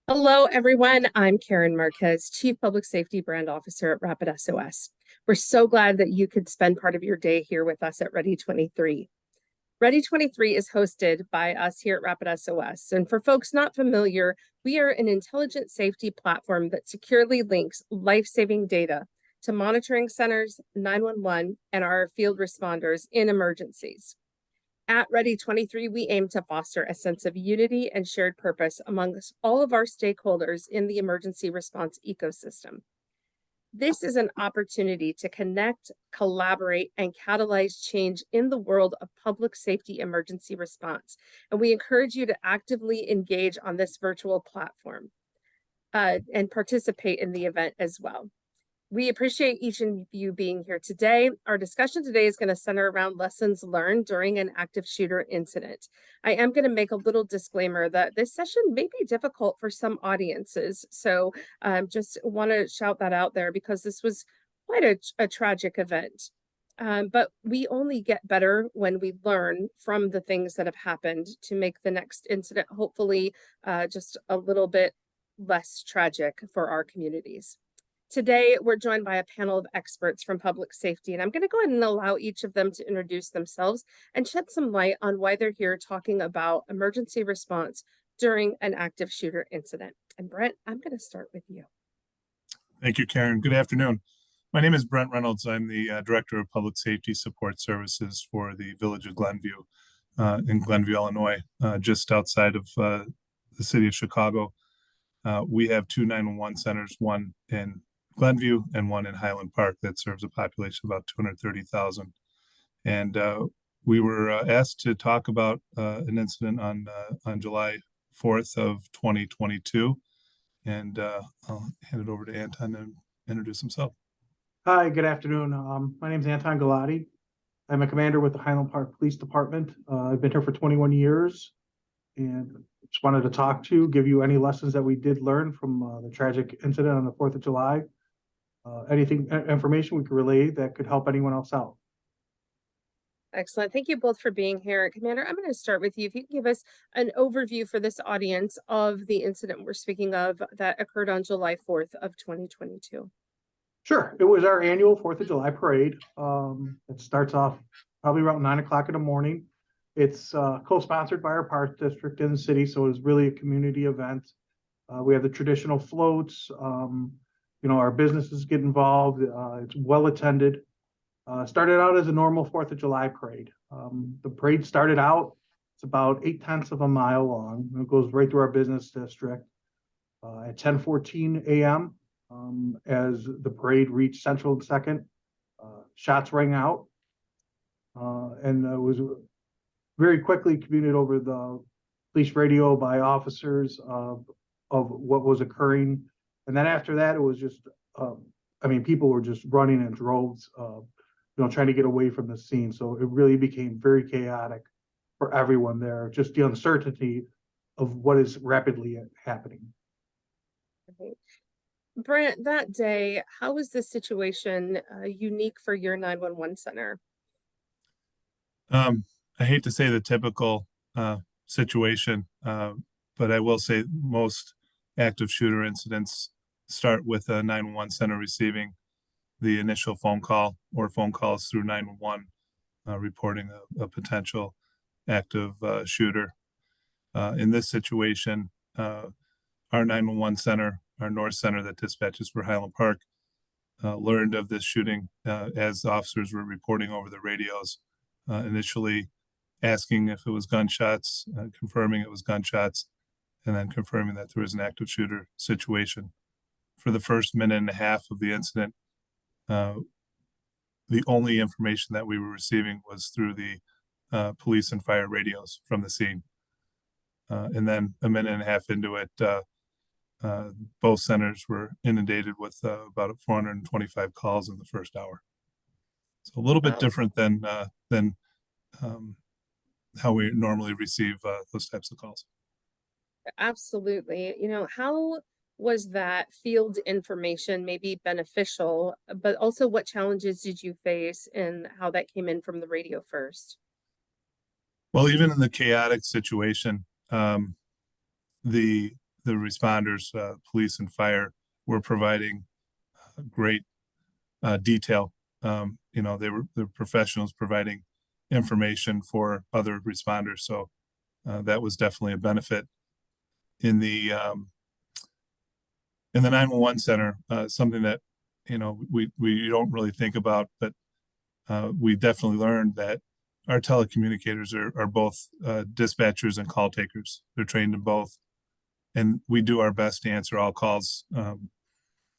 Hello, everyone. I'm Karin Marquez, Chief Public Safety Brand Officer at RapidSOS. We're so glad that you could spend part of your day here with us at Ready23. Ready23 is hosted by us here at RapidSOS. And for folks not familiar, we are an intelligent safety platform that securely links life-saving data to monitoring centers, 911, and our field responders in emergencies. At Ready23, we aim to foster a sense of unity and shared purpose among all of our stakeholders in the emergency response ecosystem. This is an opportunity to connect, collaborate, and catalyze change in the world of public safety emergency response. And we encourage you to actively engage on this virtual platform and participate in the event as well. We appreciate each of you being here today. Our discussion today is going to center around lessons learned during an active shooter incident. I am going to make a little disclaimer that this session may be difficult for some audiences. So just want to shout that out there because this was quite a tragic event. But we only get better when we learn from the things that have happened to make the next incident hopefully just a little bit less tragic for our communities. Today, we're joined by a panel of experts from public safety, and I'm going to go ahead and allow each of them to introduce themselves and shed some light on why they're here talking about emergency response during an active shooter incident. And Brent, I'm going to start with you. Thank you, Karin. Good afternoon. My name is Brent Reynolds. I'm the Director of Public Safety Support Services for the Village of Glenview in Glenview, Illinois, just outside of the city of Chicago. We have two 911 centers, one in Glenview and one in Highland Park that serves a population of about 230,000. And we were asked to talk about an incident on July 4th of 2022. And I'll hand it over to Anton to introduce himself. Hi, good afternoon. My name is Anton Galati. I'm a commander with the Highland Park Police Department. I've been here for 21 years and just wanted to talk to you, give you any lessons that we did learn from the tragic incident on the 4th of July. Information we could relay that could help anyone else out. Excellent. Thank you both for being here. Commander, I'm going to start with you. If you can give us an overview for this audience of the incident we're speaking of that occurred on July 4th of 2022. Sure. It was our annual 4th of July parade. It starts off probably around 9 o'clock in the morning. It's co-sponsored by our park district in the city, so it's really a community event. We have the traditional floats. Our businesses get involved. It's well attended. Started out as a normal 4th of July parade. The parade started out, it's about 0.8 of a mile long. It goes right through our business district. At 10:14 a.m., as the parade reached Central and 2nd, shots rang out. And it was very quickly communicated over the police radio by officers of what was occurring. And then after that, it was just, people were just running in droves, trying to get away from the scene. So it really became very chaotic for everyone there, just the uncertainty of what is rapidly happening. Okay. Brent, that day, how was this situation unique for your 911 center? I hate to say the typical situation, but I will say most active shooter incidents start with a 911 center receiving the initial phone call or phone calls through 911 reporting a potential active shooter. In this situation, our 911 center, our North Center that dispatches for Highland Park, learned of this shooting as officers were reporting over the radios, initially asking if it was gunshots, confirming it was gunshots, and then confirming that there was an active shooter situation. For the first minute and a half of the incident, the only information that we were receiving was through the police and fire radios from the scene. And then a minute and a half into it, both centers were inundated with about 425 calls in the first hour. So a little bit different than how we normally receive those types of calls. Absolutely. How was that field information maybe beneficial, but also what challenges did you face and how that came in from the radio first? Well, even in the chaotic situation, the the responders, police and fire, were providing great detail. They're professionals providing information for other responders. So that was definitely a benefit. In the 911 center, something that, we don't really think about, but we definitely learned that our telecommunicators are both dispatchers and call takers. They're trained in both. And we do our best to answer all calls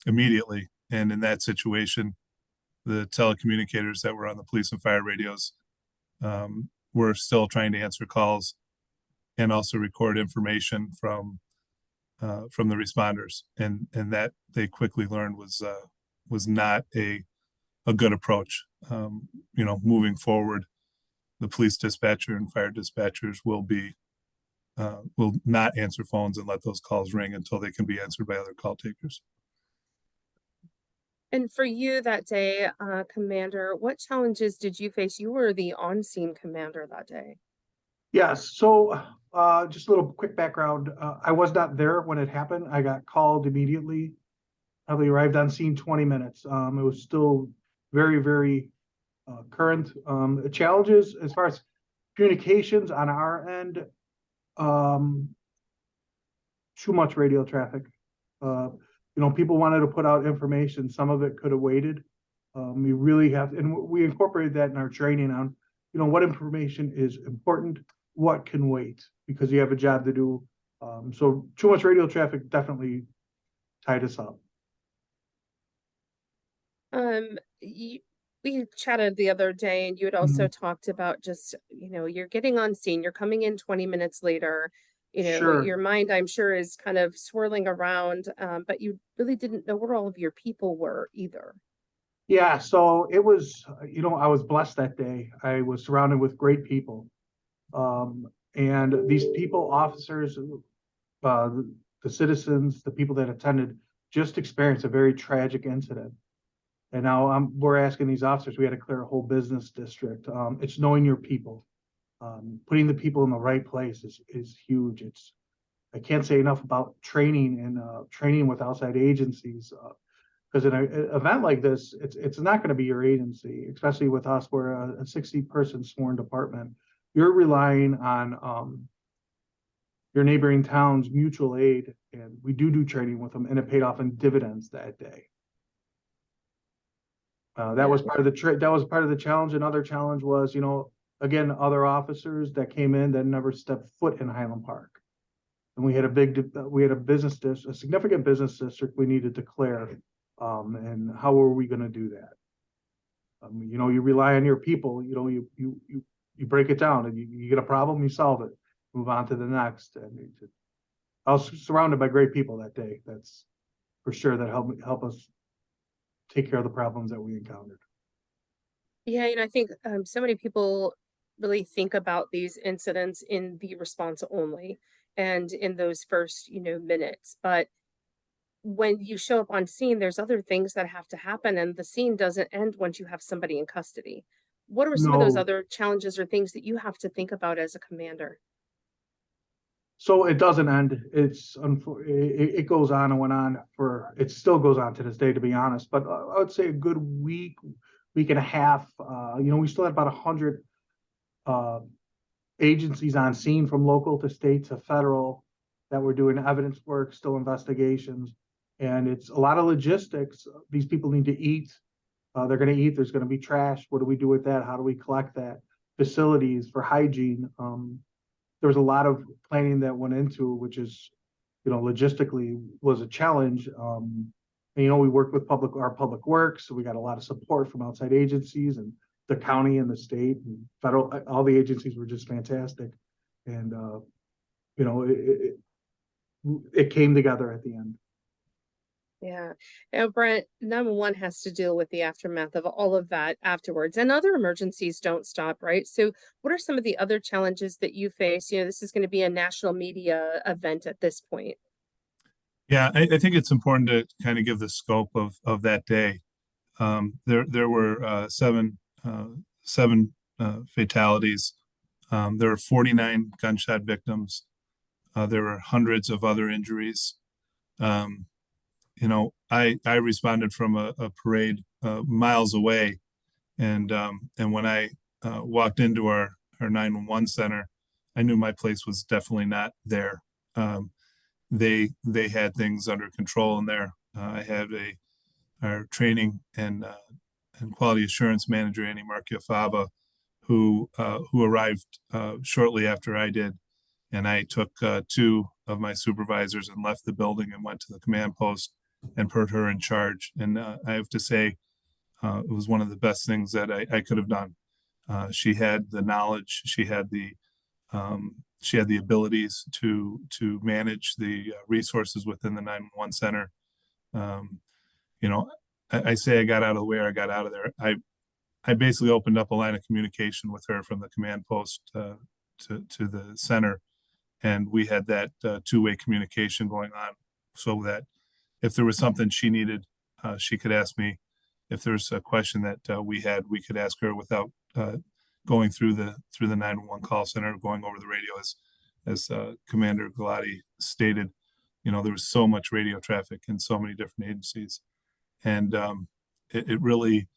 immediately. And in that situation, the telecommunicators that were on the police and fire radios were still trying to answer calls and also record information from the responders. And that they quickly learned was not a good approach. Moving forward, the police dispatcher and fire dispatchers will not answer phones and let those calls ring until they can be answered by other call takers. And for you that day, Commander, what challenges did you face? You were the on-scene commander that day. Yes. So just a little quick background. I was not there when it happened. I got called immediately. Probably arrived on scene 20 minutes. It was still very, very current. Challenges as far as communications on our end, too much radio traffic. People wanted to put out information. Some of it could have waited. We really have, and we incorporated that in our training on, what information is important, what can wait, because you have a job to do. So too much radio traffic definitely tied us up. We chatted the other day, and you had also talked about just, you're getting on scene, you're coming in 20 minutes later, Sure. your mind, I'm sure, is kind of swirling around, but you really didn't know where all of your people were either. Yeah, so it was, I was blessed that day. I was surrounded with great people. And these people, officers, the citizens, the people that attended, just experienced a very tragic incident. And now we're asking these officers, we had to clear a whole business district. It's knowing your people. Putting the people in the right place is huge. I can't say enough about training and training with outside agencies. Because in an event like this, it's not going to be your agency, especially with us. We're a 60-person sworn department. You're relying on your neighboring towns' mutual aid, and we do training with them, and it paid off in dividends that day. That was part of the challenge. Another challenge was, again, other officers that came in that never stepped foot in Highland Park, and we had a significant business district we needed to clear. And how are we going to do that? You rely on your people. You break it down, and you get a problem, you solve it, move on to the next. And I was surrounded by great people that day. That's for sure. That help us take care of the problems that we encountered. Yeah, I think so many people really think about these incidents in the response only and in those first, minutes. But when you show up on scene, there's other things that have to happen, and the scene doesn't end once you have somebody in custody. What are some of those other challenges or things that you have to think about as a commander? So it doesn't end. It goes on and went on it still goes on to this day, to be honest. But I would say a good week and a half. We still had about 100 agencies on scene, from local to state to federal, that were doing evidence work, still investigations. And it's a lot of logistics. These people need to eat. They're going to eat. There's going to be trash. What do we do with that? How do we collect that? Facilities for hygiene. There was a lot of planning that went into, which is, logistically was a challenge. And, we worked with our public works. So we got a lot of support from outside agencies, and the county and the state and federal. All the agencies were just fantastic. And, it came together at the end. Yeah. Now, Brent, 911 has to deal with the aftermath of all of that afterwards, and other emergencies don't stop, right? So what are some of the other challenges that you face? This is going to be a national media event at this point. Yeah, I think it's important to kind of give the scope of that day. There were seven fatalities. There were 49 gunshot victims. There were hundreds of other injuries. I responded from a parade miles away, and when I walked into our 911 center, I knew my place was definitely not there. They had things under control in there. I had our training and quality assurance manager, Annie Marquez, who arrived shortly after I did. And I took two of my supervisors and left the building and went to the command post and put her in charge. And I have to say, it was one of the best things that I could have done. She had the knowledge, she had the abilities to manage the resources within the 911 center. I say I got out of the way, or I got out of there. I basically opened up a line of communication with her from the command post to the center. And we had that two-way communication going on, so that if there was something she needed, she could ask me. If there's a question that we could ask her without going through the 911 call center, going over the radio. As Commander Galati stated, there was so much radio traffic in so many different agencies, and it really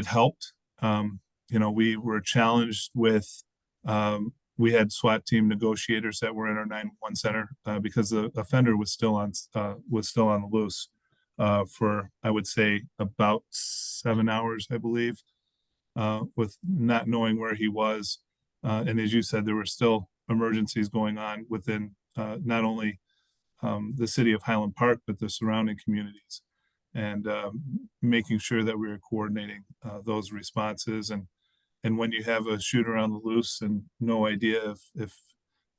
helped. We were challenged with. We had SWAT team negotiators that were in our 911 center because the offender was still on the loose for, I would say, about 7 hours, I believe, with not knowing where he was. And as you said, there were still emergencies going on within not only the city of Highland Park, but the surrounding communities, and making sure that we were coordinating those responses. And when you have a shooter on the loose and no idea if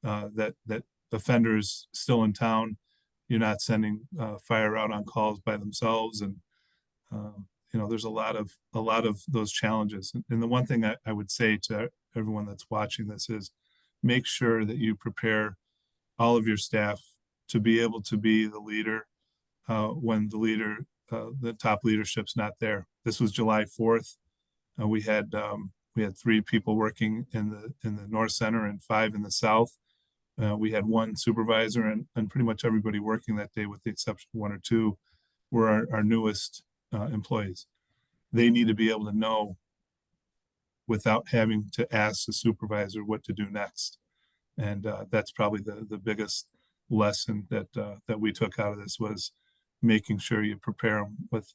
that offender is still in town, you're not sending fire out on calls by themselves. And there's a lot of those challenges. And the one thing I would say to everyone that's watching this is make sure that you prepare all of your staff to be able to be the leader when the top leadership's not there. This was July 4th. We had 3 people working in the North Center and 5 in the South. We had 1 supervisor, and pretty much everybody working that day, with the exception of 1 or 2, were our newest employees. They need to be able to know without having to ask the supervisor what to do next. And that's probably the biggest lesson that we took out of this, was making sure you prepare them with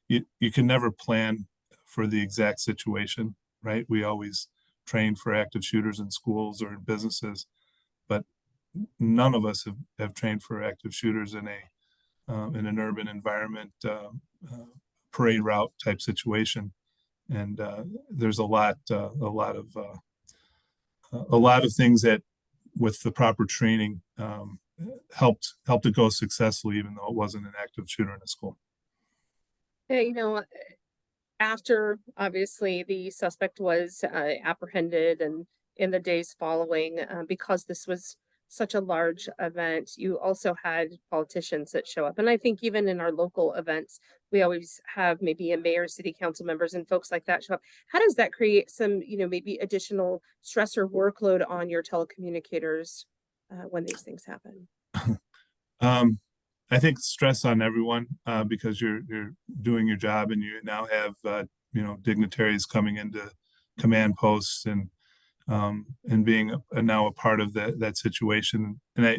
you can never plan for the exact situation, right? We always train for active shooters in schools or in businesses, but none of us have trained for active shooters in an urban environment, parade route type situation. And there's a lot of things that, with the proper training, helped it go successfully, even though it wasn't an active shooter in a school. Yeah, after obviously the suspect was apprehended, and in the days following, because this was such a large event, you also had politicians that show up. And I think even in our local events, we always have maybe a mayor, city council members, and folks like that show up. How does that create some, maybe additional stress or workload on your telecommunicators when these things happen? I think stress on everyone because you're doing your job, and you now have dignitaries coming into command posts and being now a part of that situation. And I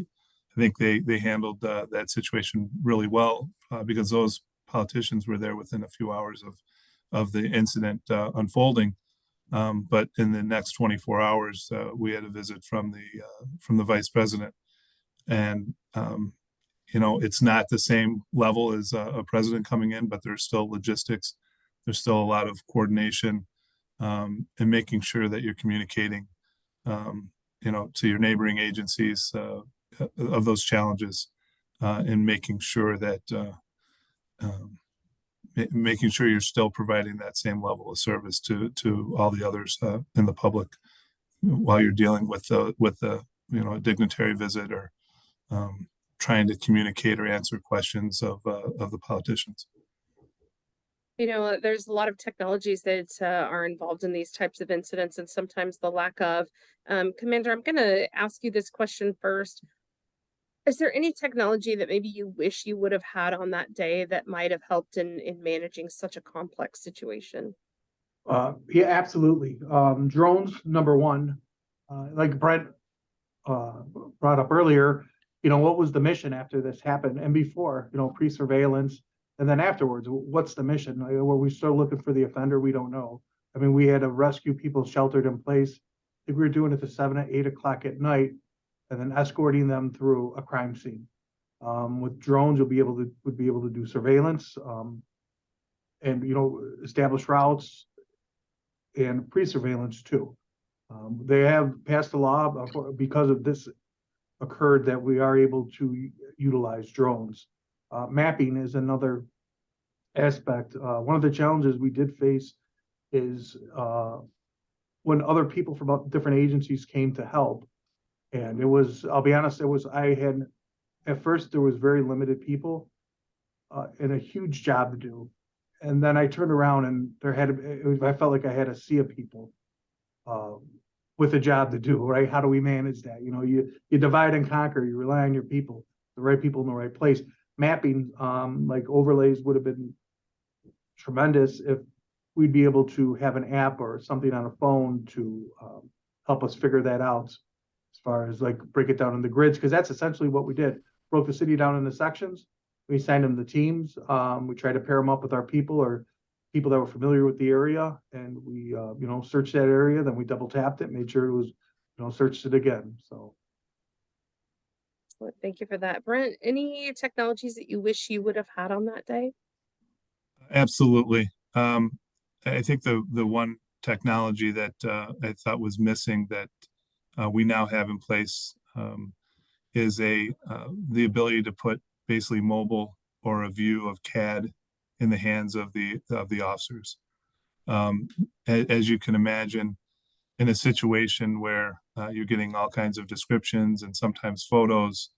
think they handled that situation really well because those politicians were there within a few hours of the incident unfolding. But in the next 24 hours, we had a visit from the vice president, and it's not the same level as a president coming in, but there's still logistics. There's still a lot of coordination and making sure that you're communicating, to your neighboring agencies of those challenges, and making sure that you're still providing that same level of service to all the others in the public while you're dealing with a dignitary visit, or trying to communicate or answer questions of the politicians. There's a lot of technologies that are involved in these types of incidents, and sometimes the lack of. Commander, I'm going to ask you this question first. Is there any technology that maybe you wish you would have had on that day that might have helped in managing such a complex situation? Yeah, absolutely. Drones, number one, like Brent brought up earlier, what was the mission after this happened and before, pre-surveillance, and then afterwards, what's the mission? Were we still looking for the offender? We don't know. I mean, we had to rescue people sheltered in place. I think we were doing it to 7 or 8 o'clock at night, and then escorting them through a crime scene. With drones, would be able to do surveillance, and establish routes and pre-surveillance too. They have passed a law because of this occurred that we are able to utilize drones. Mapping is another aspect. One of the challenges we did face is when other people from different agencies came to help. And I'll be honest, at first there was very limited people and a huge job to do. And then I turned around and I felt like I had a sea of people with a job to do, right? How do we manage that? You divide and conquer, you rely on your people, the right people in the right place. Mapping, like overlays would have been tremendous if we'd be able to have an app or something on a phone to help us figure that out as far as like break it down into grids, because that's essentially what we did. Broke the city down into sections. We assigned them the teams. We tried to pair them up with our people or people that were familiar with the area, and we searched that area. Then we double tapped it, made sure it was searched it again. So thank you for that. Brent, any technologies that you wish you would have had on that day? Absolutely. I think the one technology that I thought was missing that we now have in place is the ability to put basically mobile or a view of CAD in the hands of the officers. As you can imagine, in a situation where you're getting all kinds of descriptions and sometimes photos,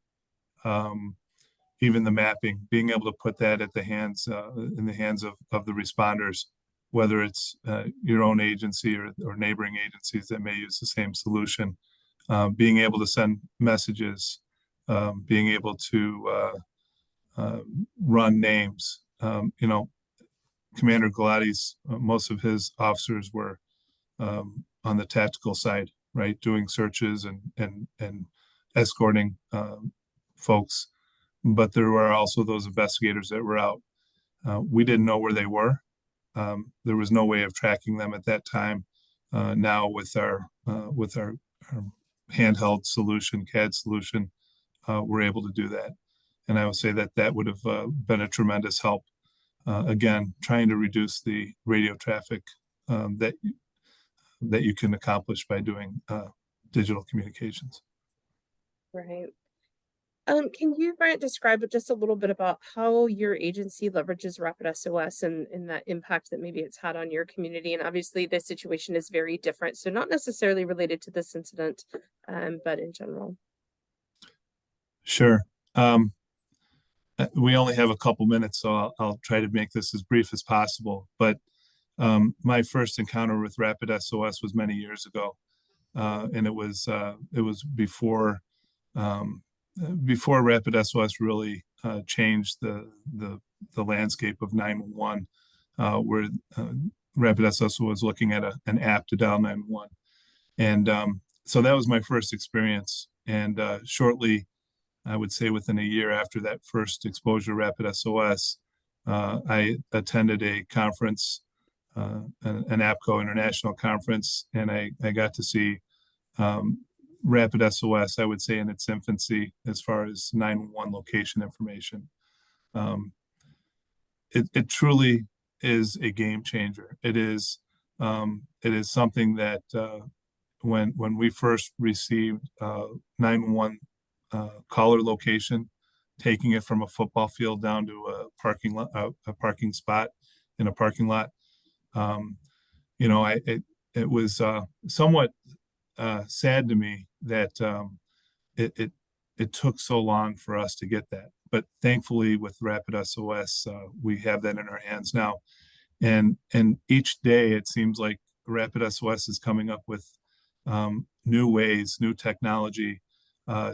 even the mapping, being able to put that at in the hands of the responders, whether it's your own agency or neighboring agencies that may use the same solution, being able to send messages, being able to run names. Commander Galati's, most of his officers were on the tactical side, right, doing searches and escorting folks. But there were also those investigators that were out. We didn't know where they were. There was no way of tracking them at that time. Now with our handheld solution, CAD solution, we're able to do that. And I would say that would have been a tremendous help. Again, trying to reduce the radio traffic that you can accomplish by doing digital communications. Right. Can you, Brent, describe just a little bit about how your agency leverages RapidSOS and that impact that maybe it's had on your community? And obviously, this situation is very different, so not necessarily related to this incident, but in general. Sure. We only have a couple minutes, so I'll try to make this as brief as possible. But my first encounter with RapidSOS was many years ago, and it was before RapidSOS really changed the landscape of 911, where RapidSOS was looking at an app to dial 911, and so that was my first experience. And shortly, I would say within a year after that first exposure to RapidSOS, I attended a conference, an APCO international conference, and I got to see RapidSOS, I would say, in its infancy as far as 911 location information. It truly is a game changer. It is something that when we first received 911 caller location, taking it from a football field down to a parking spot in a parking lot, it was somewhat sad to me that it took so long for us to get that. But thankfully, with RapidSOS, we have that in our hands now. And each day it seems like RapidSOS is coming up with new ways, new technology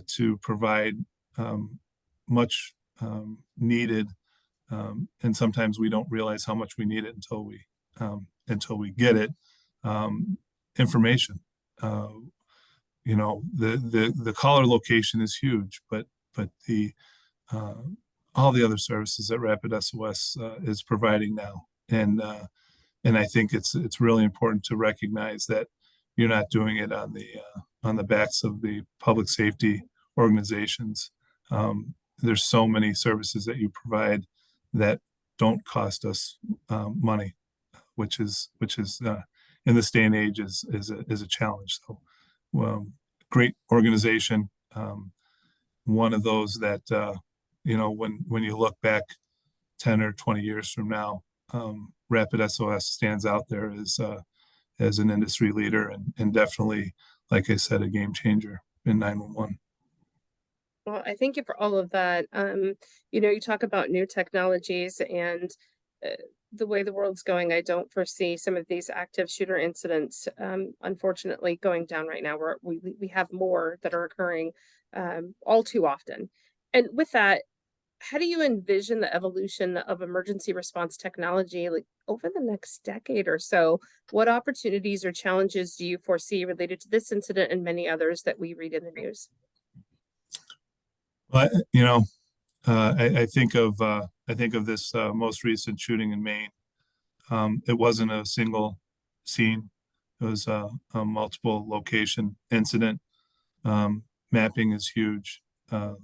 to provide much needed, and sometimes we don't realize how much we need it until we get it. Information. You know, the caller location is huge, but the all the other services that RapidSOS is providing now, and I think it's really important to recognize that you're not doing it on the backs of the public safety organizations. There's so many services that you provide that don't cost us money, which is in this day and age is a challenge. So, great organization. One of those that you know, when you look back 10 or 20 years from now, RapidSOS stands out there as an industry leader and definitely, like I said, a game changer in 911. Well, I thank you for all of that. You know, you talk about new technologies and the way the world's going, I don't foresee some of these active shooter incidents, unfortunately, going down right now. We have more that are occurring all too often. And with that, how do you envision the evolution of emergency response technology, like over the next decade or so? What opportunities or challenges do you foresee related to this incident and many others that we read in the news? But you know, I think of this most recent shooting in Maine. It wasn't a single scene; it was a multiple location incident. Mapping is huge.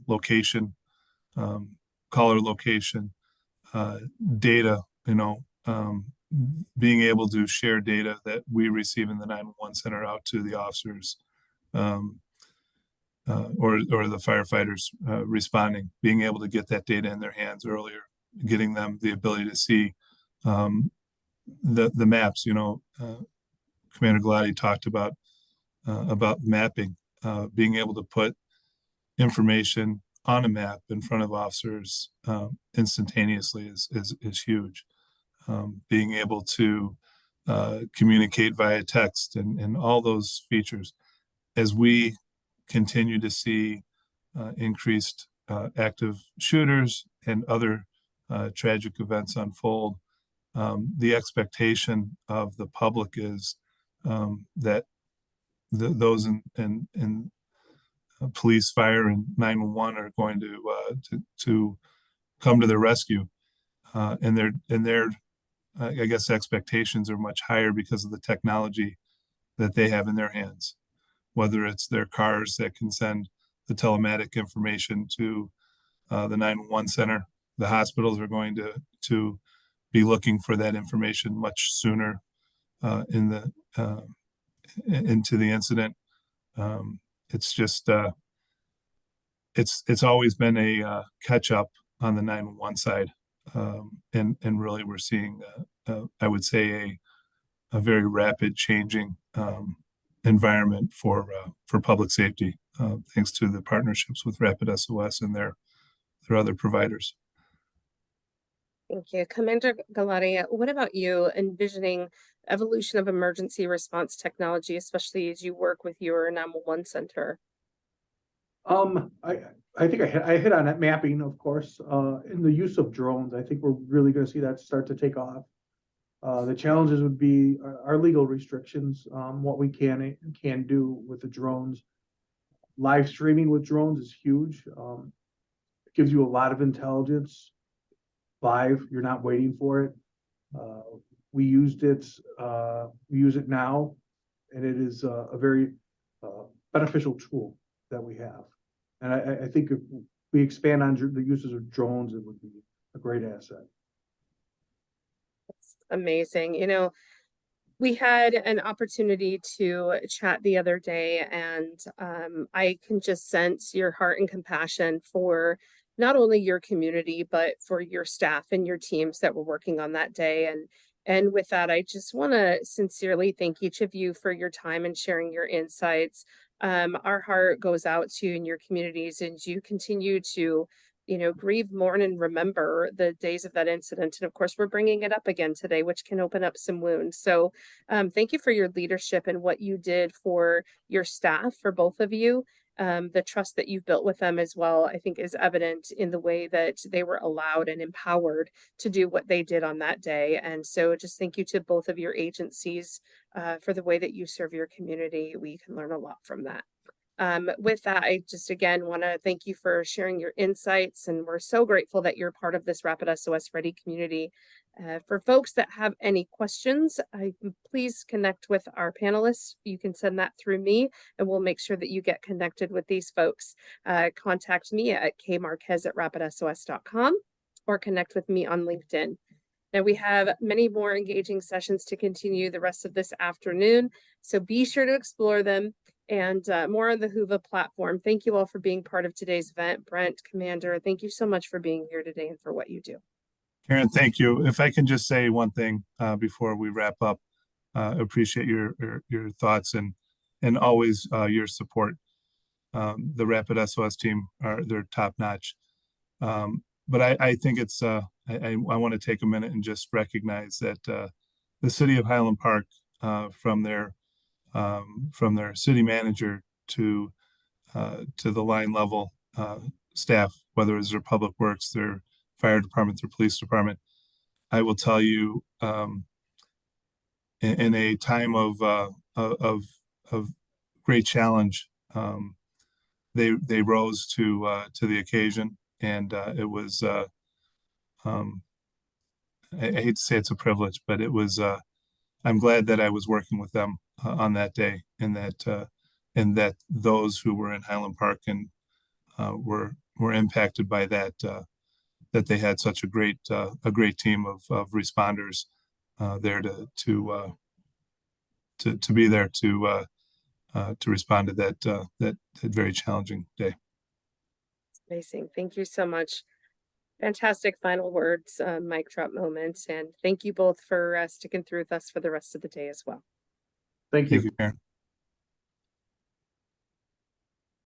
Location, caller location, data. You know, being able to share data that we receive in the 911 center out to the officers. Or the firefighters responding, being able to get that data in their hands earlier, getting them the ability to see the maps. You know, Commander Galati talked about mapping, being able to put information on a map in front of officers instantaneously is huge. Being able to communicate via text and all those features, as we continue to see increased active shooters and other tragic events unfold, the expectation of the public is that those in police, fire, and 911 are going to come to their rescue, and their I guess expectations are much higher because of the technology that they have in their hands. Whether it's their cars that can send the telematic information to the 911 center, the hospitals are going to be looking for that information much sooner into the incident. It's just it's always been a catch up on the 911 side, and really we're seeing I would say a very rapid changing environment for public safety, thanks to the partnerships with RapidSOS and their other providers. Thank you. Commander Galati, what about you envisioning evolution of emergency response technology, especially as you work with your 911 center? I think I hit on that mapping, of course, in the use of drones. I think we're really going to see that start to take off. The challenges would be our legal restrictions, what we can do with the drones. Live streaming with drones is huge. It gives you a lot of intelligence live. You're not waiting for it. We use it now, and it is a very beneficial tool that we have. And I think if we expand on the uses of drones, it would be a great asset. Amazing. You know, we had an opportunity to chat the other day, and I can just sense your heart and compassion for not only your community, but for your staff and your teams that were working on that day. And with that, I just want to sincerely thank each of you for your time and sharing your insights. Our heart goes out to you and your communities, and you continue to grieve, mourn, and remember the days of that incident. And of course, we're bringing it up again today, which can open up some wounds. So thank you for your leadership and what you did for your staff, for both of you. The trust that you've built with them as well, I think, is evident in the way that they were allowed and empowered to do what they did on that day. And so just thank you to both of your agencies for the way that you serve your community. We can learn a lot from that. With that, I just again want to thank you for sharing your insights, and we're so grateful that you're part of this RapidSOS Ready community. For folks that have any questions, please connect with our panelists. You can send that through me, and we'll make sure that you get connected with these folks. Contact me at kmarquez@rapidsos.com or connect with me on LinkedIn. Now, we have many more engaging sessions to continue the rest of this afternoon, so be sure to explore them, and more on the Whova platform. Thank you all for being part of today's event. Brent, Commander, thank you so much for being here today and for what you do. Karin, thank you. If I can just say one thing before we wrap up, appreciate your thoughts and always your support. The RapidSOS team they're top notch. But I think it's I want to take a minute and just recognize that the city of Highland Park, from their city manager to the line level staff, whether it's their public works, their fire department, their police department, I will tell you, in a time of great challenge, they rose to the occasion, and it was I hate to say it's a privilege, but it was I'm glad that I was working with them on that day, and that those who were in Highland Park and were impacted by that, that they had such a great team of responders there to be there to respond to that very challenging day. Amazing. Thank you so much. Fantastic final words, mic drop moments, and thank you both for sticking through with us for the rest of the day as well. Thank you. Thank you, Karin.